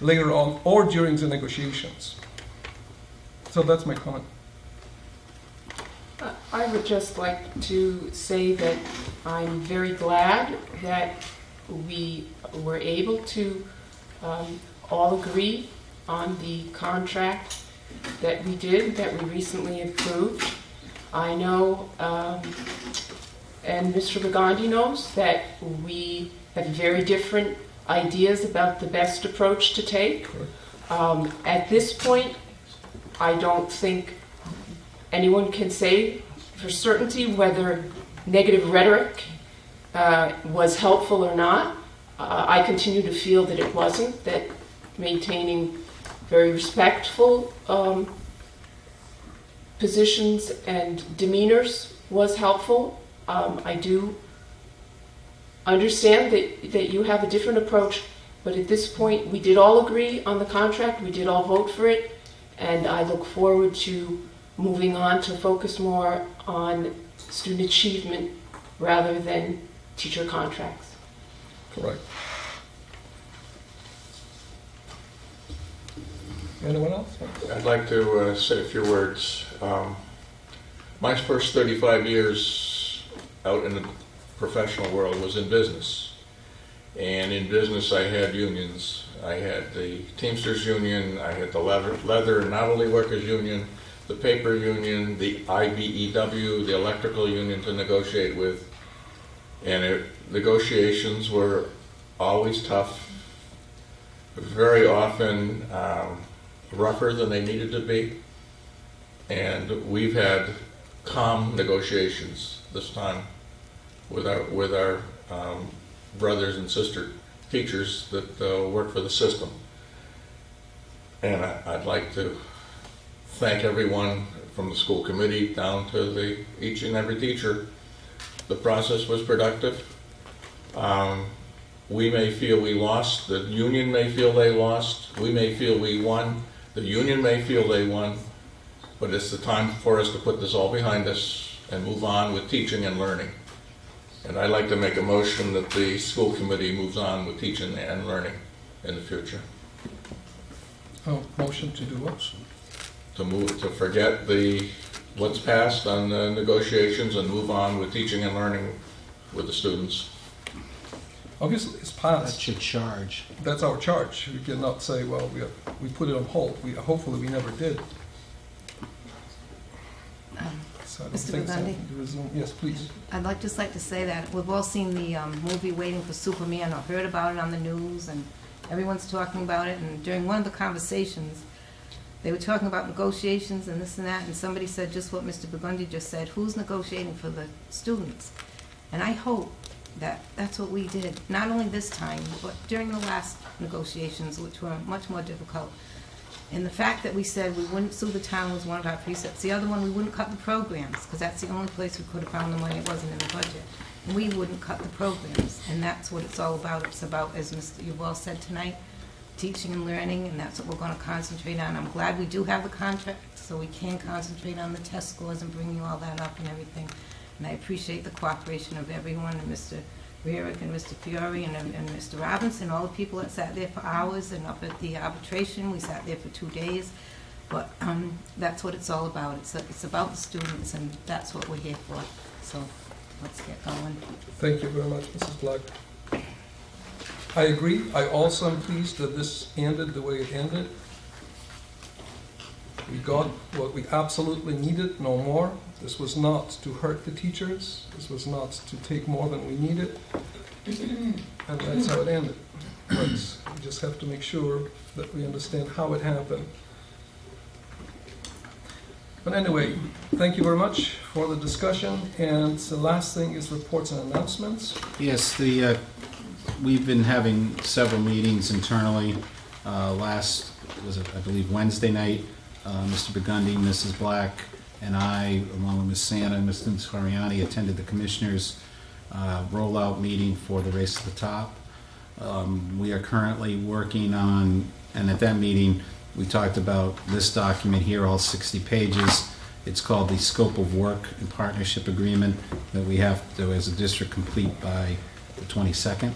later on or during the negotiations. So that's my comment. I would just like to say that I'm very glad that we were able to all agree on the contract that we did, that we recently approved. I know, and Mr. Burgundy knows, that we have very different ideas about the best approach to take. At this point, I don't think anyone can say for certainty whether negative rhetoric was helpful or not. I continue to feel that it wasn't, that maintaining very respectful positions and demeanors was helpful. I do understand that you have a different approach, but at this point we did all agree on the contract, we did all vote for it, and I look forward to moving on to focus more on student achievement rather than teacher contracts. Correct. Anyone else? I'd like to say a few words. My first 35 years out in the professional world was in business. And in business I had unions. I had the Teamsters Union, I had the Leather and Novelty Workers Union, the Paper Union, the IBEW, the Electrical Union to negotiate with. And negotiations were always tough, very often rougher than they needed to be. And we've had calm negotiations this time with our brothers and sister teachers that work for the system. And I'd like to thank everyone from the school committee down to each and every teacher. The process was productive. We may feel we lost, the union may feel they lost, we may feel we won, the union may feel they won, but it's the time for us to put this all behind us and move on with teaching and learning. And I'd like to make a motion that the school committee moves on with teaching and learning in the future. Oh, motion to do what? To forget what's passed on the negotiations and move on with teaching and learning with the students. Obviously, it's passed. That's your charge. That's our charge. We cannot say, well, we put it on hold. Hopefully we never did. So I don't Mr. think so. Burgundy? Resume. Yes, please. I'd just like to say that we've all seen the movie Waiting for Superman, or heard about it on the news, and everyone's talking about it. And during one of the conversations, they were talking about negotiations and this and that, and somebody said just what Mr. Burgundy just said, who's negotiating for the students? And I hope that that's what we did, not only this time, but during the last negotiations, which were much more difficult. And the fact that we said we wouldn't sue the town was one of our precepts. The other one, we wouldn't cut the programs, because that's the only place we could have found the money. It wasn't in the budget. And we wouldn't cut the programs, and that's what it's all about. It's about, as Mr. Yuval said tonight, teaching and learning, and that's what we're going to concentrate on. I'm glad we do have the contract, so we can concentrate on the test scores and bringing all that up and everything. And I appreciate the cooperation of everyone, and Mr. Rierick and Mr. Fiore and Mr. Robinson, all the people that sat there for hours, and up at the arbitration, we sat there for 2 days. But that's what it's all about. It's about the students, and that's what we're here for. So let's get going. Thank you very much, Mrs. Black. I agree. I also am pleased that this ended the way it ended. We got what we absolutely needed, no more. This was not to hurt the teachers. This was not to take more than we needed. And that's how it ended. But we just have to make sure that we understand how it happened. But anyway, thank you very much for the discussion. And the last thing is reports and announcements. Yes, we've been having several meetings internally. Last was, I believe, Wednesday night. Mr. Burgundy, Mrs. Black, and I, along with Ms. Santa and Mr. Soriani, attended the Commissioners' rollout meeting for the Race to the Top. We are currently working on, and at that meeting, we talked about this document here, all 60 pages. It's called the Scope of Work and Partnership Agreement that we have to, as a district, complete by the 22nd.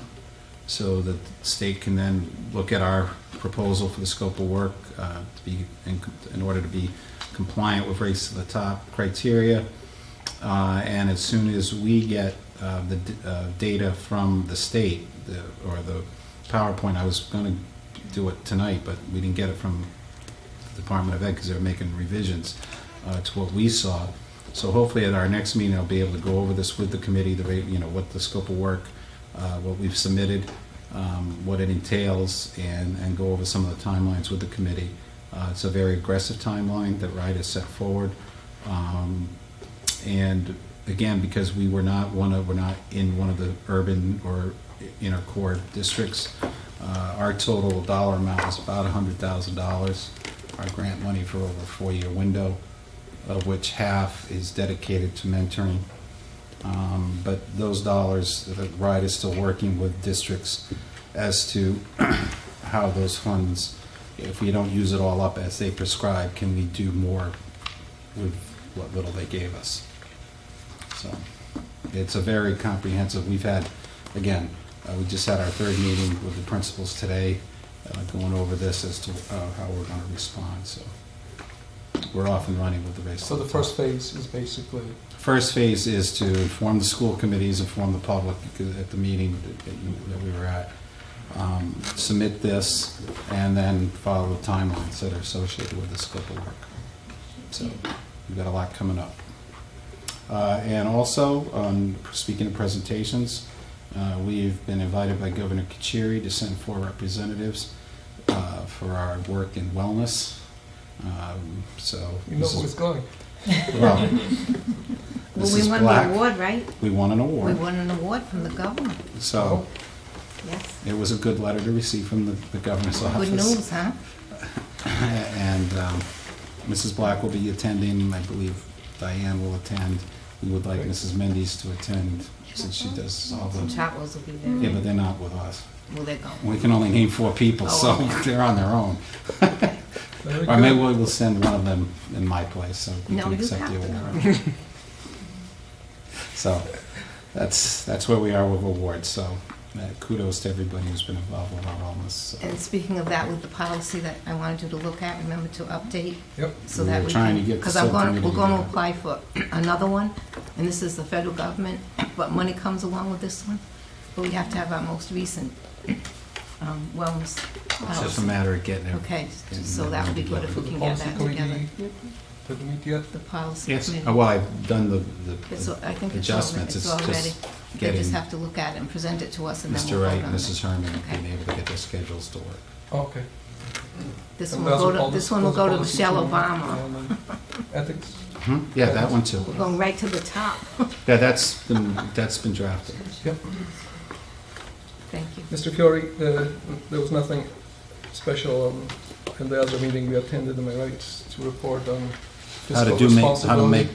So that the state can then look at our proposal for the scope of work to be in order to be compliant with Race to the Top criteria. And as soon as we get the data from the state, or the PowerPoint, I was going to do it tonight, but we didn't get it from the Department of Ed because they were making revisions to what we saw. So hopefully at our next meeting I'll be able to go over this with the committee, what the scope of work, what we've submitted, what it entails, and go over some of the timelines with the committee. It's a very aggressive timeline that RIDE has set forward, and again, because we're not in one of the urban or inner core districts, our total dollar amount is about $100,000. Our grant money for over a 4-year window, of which half is dedicated to mentoring. But those dollars, the RIDE is still working with districts as to how those funds, if we don't use it all up as they prescribe, can we do more with what little they gave us. So it's a very comprehensive, we've had, again, we just had our 3rd meeting with the principals today, going over this as to how we're going to respond. So we're off and running with the Race. So the first phase is basically... First phase is to inform the school committees, inform the public at the meeting that we were at, submit this, and then follow the timelines that are associated with the scope of work. So we've got a lot coming up. And also, speaking of presentations, we've been invited by Governor Kachiri to send 4 representatives for our work in wellness. So you know where it's going. Well, we won the award, right? We won an award. We won an award from the governor. So yes, it was a good letter to receive from the governor's office. Good news, huh? And Mrs. Black will be attending. I believe Diane will attend. We would like Mrs. Mendes to attend since she does all the... Chapels will be there. Yeah, but they're not with us. Well, they're going. We can only name 4 people, so they're on their own. Or maybe we'll send one of them in my place so we can accept the award. So that's where we are with awards. So kudos to everybody who's been involved with our wellness. So. And speaking of that, with the policy that I wanted you to look at, remember to update. Yep. So we that were we trying can, to get because the we're going to subcommittee apply for another one, and this is the federal government, but money comes along with this one. But we have to have our most recent wellness policy. It's just a matter of getting it. Okay, so that would be good if we can get that together. Didn't meet yet? The policy Yes. committee. Well, I've done the I think adjustments. it's all ready. just They getting just have to look at it and present it to us, and then Mr. we'll Wright vote and on Mrs. it. Herman Okay. being able to get their schedules to work. Okay. This And one will those are go all to, the- this one will those are go to policies Michelle and- Obama. and Ethics. Yeah, that one too. We're going right to the top. Yeah, that's been drafted. Yep. Thank you. Mr. Fiore, there was nothing special in the other meeting we attended, am I right, to report on How fiscal to responsibility? make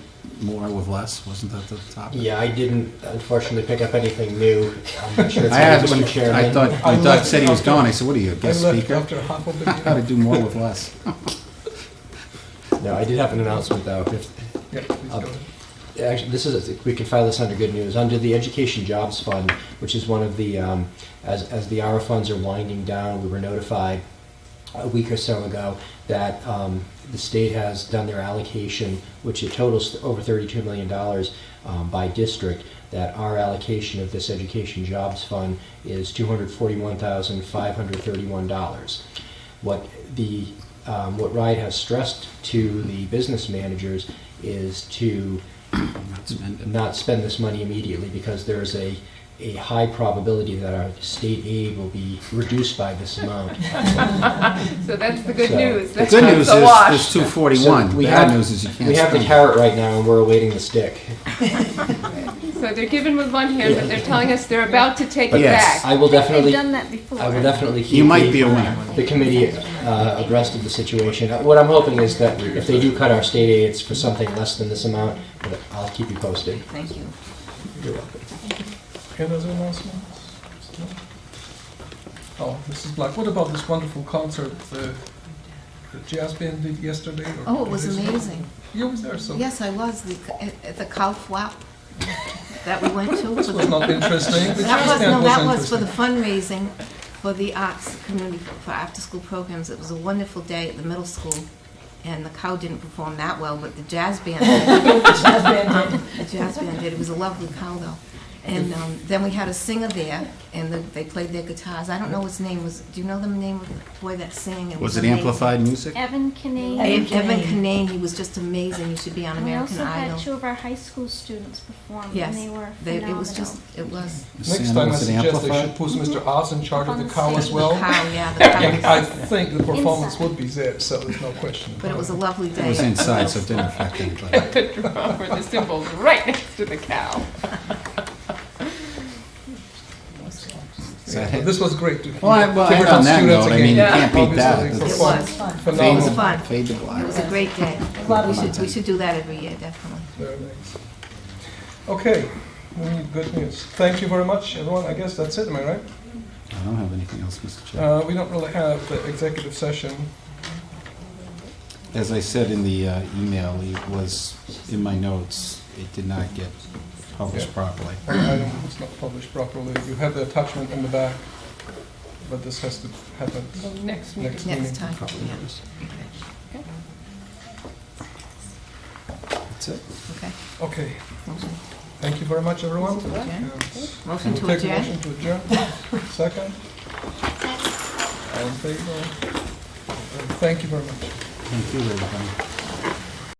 more with less, wasn't that the topic? Yeah, I didn't unfortunately pick up anything new. I'm sure it's I asked Mr. when, Chairman. I thought, I when Doug left said he was after- going, I said, what are you, a I guest left speaker? after half of the How to meeting. do more with less. No, I did have an announcement though. Yeah, please go ahead. Actually, this is, we can file this under good news. Under the Education Jobs Fund, which is one of the, as the ARA funds are winding down, we were notified a week or so ago that the state has done their allocation, which it totals over $32 million by district, that our allocation of this Education Jobs Fund is $241,531. What RIDE has stressed to the business managers is to not spend this money immediately, because there's a high probability that our state aid will be reduced by this amount. So that's the good So, news. The That's good news is a wash. there's 241. So we The bad have- news is you can't We have the spend it. carrot right now, and we're awaiting the stick. So they're giving with one hand, but they're telling us they're about to take it Yes. back. I will definitely, that before. I will definitely keep You might be a winner. the committee abreast of the situation. What I'm hoping is that if they do cut our state aid, it's for something less than this amount, but I'll keep you posted. Thank you. You're welcome. Any other announcements? No? Oh, Mrs. Black, what about this wonderful concert the jazz band did yesterday? or Oh, it was two days ago? amazing. You was there, so Yes, I was, at the cow flap that we went to. this was not interesting. The That jazz was, band no, that was for interesting. the fundraising for the arts community, for after-school programs. It was a wonderful day at the middle school, and the cow didn't perform that well, but the jazz band did. The jazz band did. It was a lovely cow, though. And then we had a singer there, and they played their guitars. I don't know his name. Do you know the name of the boy that sang? Was it amazing. amplified music? Evan Kinane. Evan Kinane. He was just amazing. He should be on And we American also Idol. had two of our high school students perform, Yes, and they were It phenomenal. was just, it was. Next Santa, time I was it suggest they amplified? should put Mr. Oz in charge of On the the cow as stage. well. The cow, yeah, the And cow. I think the performance Inside. would be there, so there's no question. But it was a lovely day. It was inside, so it didn't affect anybody. The drum or the cymbals right next to the cow. Is that But it? this was great. Well, and Tiverton on that students note, I mean, you again, can't beat that. obviously, It's It was. phenomenal. It was fun. Fade to It black. was a great day. We should do that every year, definitely. Very nice. Okay, good news. Thank you very much, everyone. I guess that's it, am I right? I don't have anything else, Mr. Chair. We don't really have the executive session. As I said in the email, it was in my notes, it did not get published Yeah. properly. The item was not published properly. You have the attachment in the back, but this has to happen Well, next meeting. next meeting. Next time, Probably yeah. is. Okay. That's it. Okay. Okay, Motion thank you very much, everyone. to adjourn. And Motion to we'll take a adjourn. motion to adjourn. Second? All in favor? Thank you very much. Thank you, everybody.